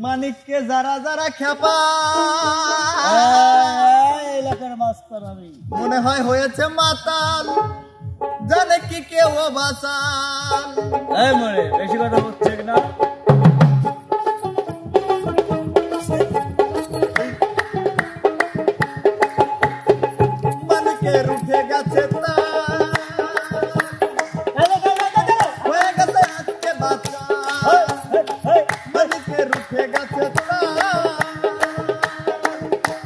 মানিক কে যারা যারা খেপা এলাকার মাস্টার আমি মনে হয় হয়েছে মাতাল জানে কি কেউ বাঁচাল এই মনে বেশি কথা বলছে না মানিকের উঠে গেছে তা হয়ে গেছে আজকে বাচ্চা মানিকের উঠে গেছে তা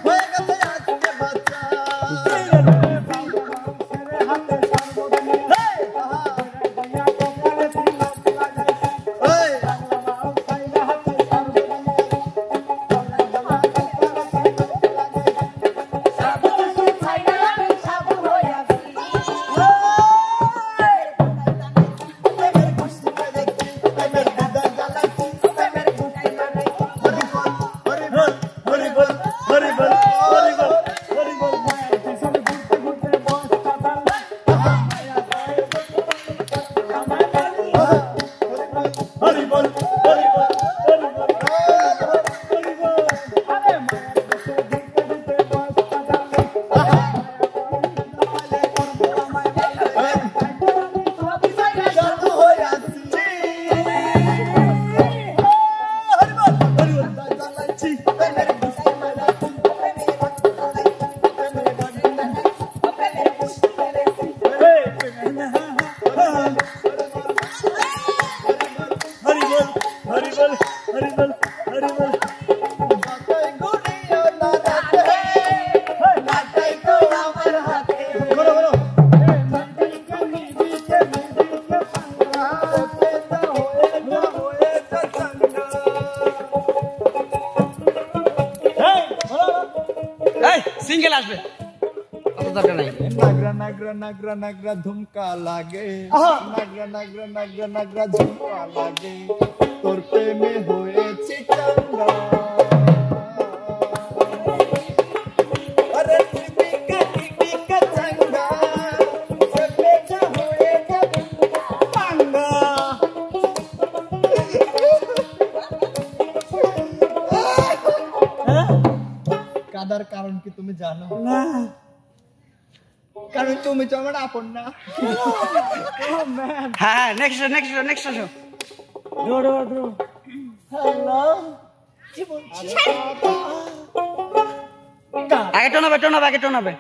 হয়ে গেছে আজকে বাচ্চা সিঙ্গেল আসবে অত দরকার নাই নাগরা নাগরা নাগরা নাগরা ঝুমকা লাগে নাগরা নাগরা নাগরা নাগরা ঝুমকা লাগে তোর প্রেমে হয়েছে চাঙ্গা আরে টিপিকা চাঙ্গা সে বেচা হয়েছে পাঙ্গা কাদার কারণ কি তুমি জানো না কারণ তুমি তো আমার আপন না হ্যাঁ নেক্সট আসো হ্যালো কি বলছিস আগে টোনাবে